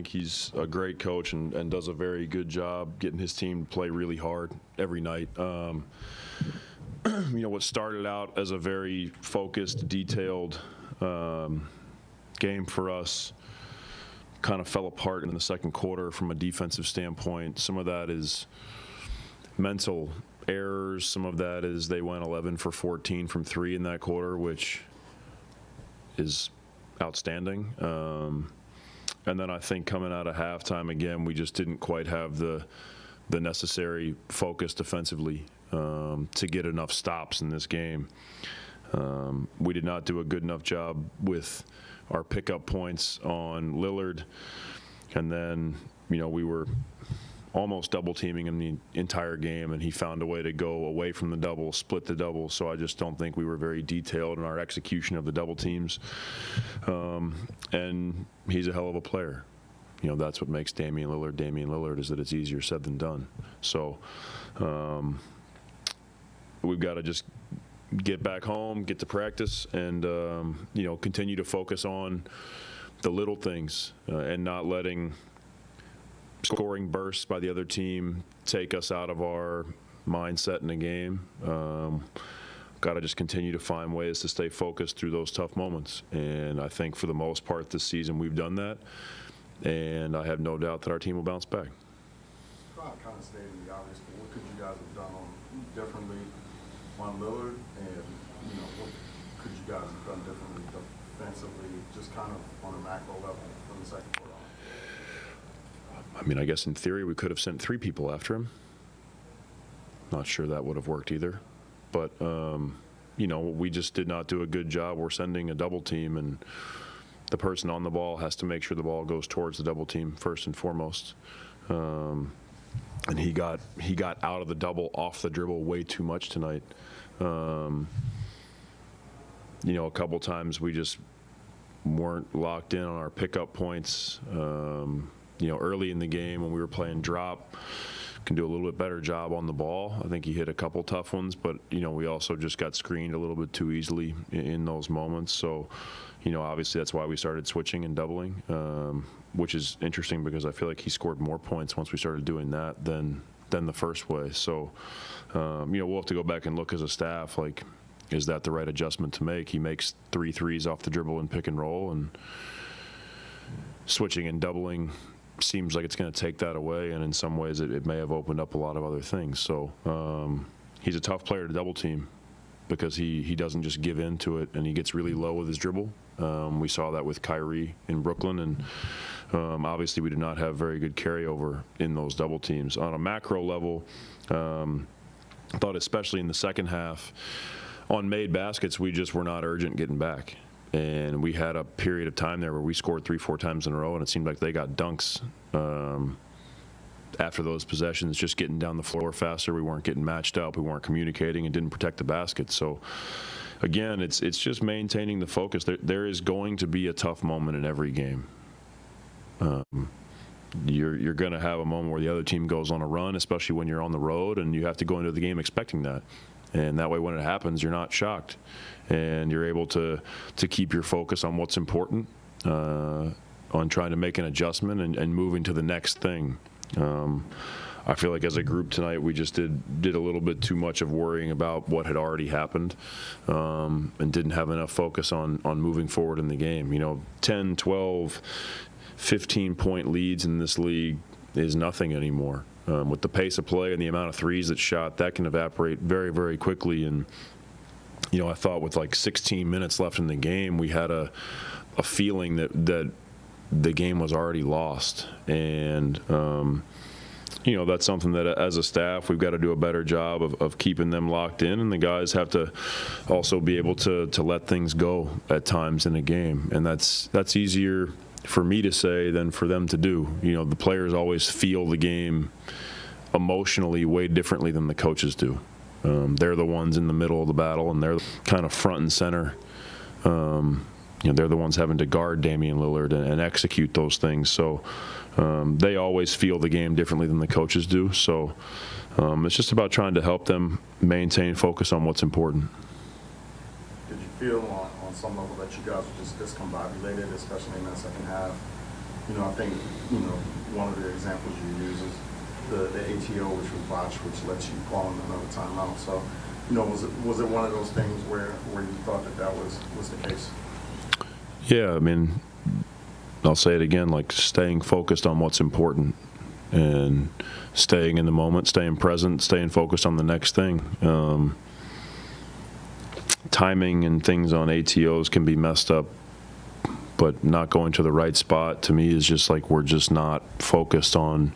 think he's a great coach and does a very good job getting his team to play really hard every night. What started out as a very focused, detailed game for us kind of fell apart in the second quarter from a defensive standpoint. Some of that is mental errors. Some of that is they went 11 for 14 from three in that quarter, which is outstanding. And then I think coming out of halftime, again, we just didn't quite have the necessary focus defensively to get enough stops in this game. We did not do a good enough job with our pickup points on Lillard. And then, we were almost double teaming him the entire game, and he found a way to go away from the double, split the double. So I just don't think we were very detailed in our execution of the double teams. And he's a hell of a player. That's what makes Damian Lillard, is that it's easier said than done. So we've got to just get back home, get to practice, and continue to focus on the little things and not letting scoring bursts by the other team take us out of our mindset in the game. Got to just continue to find ways to stay focused through those tough moments. And I think for the most part this season we've done that, and I have no doubt that our team will bounce back. Kind of stating the obvious, but what could you guys have done differently on Lillard, and what could you guys have done differently defensively, just kind of on a macro level from the second quarter on? I guess in theory we could have sent three people after him. Not sure that would have worked either. But, we just did not do a good job. We're sending a double team, and the person on the ball has to make sure the ball goes towards the double team first and foremost. And he got out of the double off the dribble way too much tonight. A couple times we just weren't locked in on our pickup points. Early in the game when we were playing drop, can do a little bit better job on the ball. I think he hit a couple tough ones, but we also just got screened a little bit too easily in those moments. So, obviously that's why we started switching and doubling, which is interesting because I feel like he scored more points once we started doing that than the first way. So, we'll have to go back and look as a staff, like, is that the right adjustment to make? He makes 3 threes off the dribble and pick and roll, and switching and doubling seems like it's going to take that away, and in some ways it may have opened up a lot of other things. So he's a tough player to double team because he doesn't just give in to it, and he gets really low with his dribble. We saw that with Kyrie in Brooklyn, and obviously we did not have very good carryover in those double teams. On a macro level, I thought especially in the second half, on made baskets, we just were not urgent getting back. And we had a period of time there where we scored 3-4 times in a row, and it seemed like they got dunks after those possessions, just getting down the floor faster. We weren't getting matched up. We weren't communicating and didn't protect the basket. So, again, it's just maintaining the focus. There is going to be a tough moment in every game. You're going to have a moment where the other team goes on a run, especially when you're on the road, and you have to go into the game expecting that. And that way, when it happens, you're not shocked, and you're able to keep your focus on what's important, on trying to make an adjustment and moving to the next thing. I feel like as a group tonight, we just did a little bit too much of worrying about what had already happened, and didn't have enough focus on moving forward in the game. 10, 12, 15-point leads in this league is nothing anymore. With the pace of play and the amount of threes that's shot, that can evaporate very, very quickly. And, I thought with like 16 minutes left in the game, we had a feeling that the game was already lost. And, that's something that as a staff, we've got to do a better job of keeping them locked in. And the guys have to also be able to let things go at times in a game. And that's easier for me to say than for them to do. The players always feel the game emotionally way differently than the coaches do. They're the ones in the middle of the battle, and they're kind of front and center. They're the ones having to guard Damian Lillard and execute those things. So they always feel the game differently than the coaches do. So it's just about trying to help them maintain focus on what's important. Did you feel on some level that you guys were just discombobulated, especially in that second half, I think, one of the examples you use is the ATO, which was botched, which lets you call another timeout. So, was it one of those things where you thought that was the case? Yeah, I mean, I'll say it again, like staying focused on what's important and staying in the moment, staying present, staying focused on the next thing. Timing and things on ATOs can be messed up, but not going to the right spot to me is just like we're just not focused on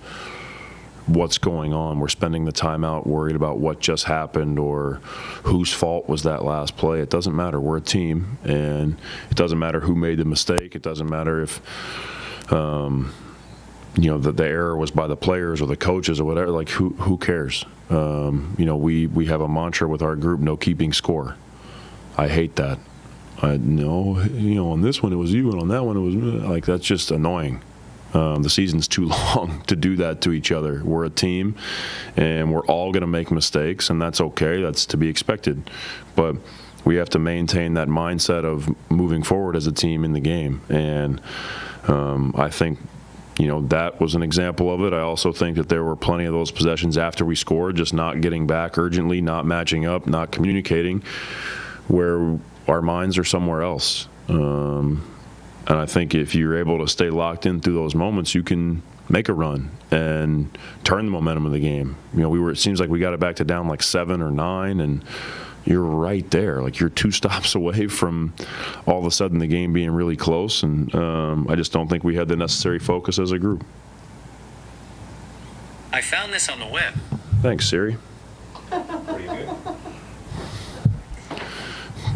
what's going on. We're spending the time out worried about what just happened or whose fault was that last play. It doesn't matter. We're a team, and it doesn't matter who made the mistake. It doesn't matter if the error was by the players or the coaches or whatever. Like who cares? We have a mantra with our group: no keeping score. I hate that. On this one it was you, and on that one it was like, that's just annoying. The season's too long to do that to each other. We're a team, and we're all going to make mistakes, and that's okay. That's to be expected. But we have to maintain that mindset of moving forward as a team in the game. And I think, that was an example of it. I also think that there were plenty of those possessions after we scored, just not getting back urgently, not matching up, not communicating, where our minds are somewhere else. And I think if you're able to stay locked in through those moments, you can make a run and turn the momentum of the game. It seems like we got it back to down like 7 or 9, and you're right there. Like, you're 2 stops away from all of a sudden the game being really close. And I just don't think we had the necessary focus as a group. I found this on the web. Thanks, Siri. Pretty good.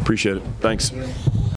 Appreciate it. Thanks.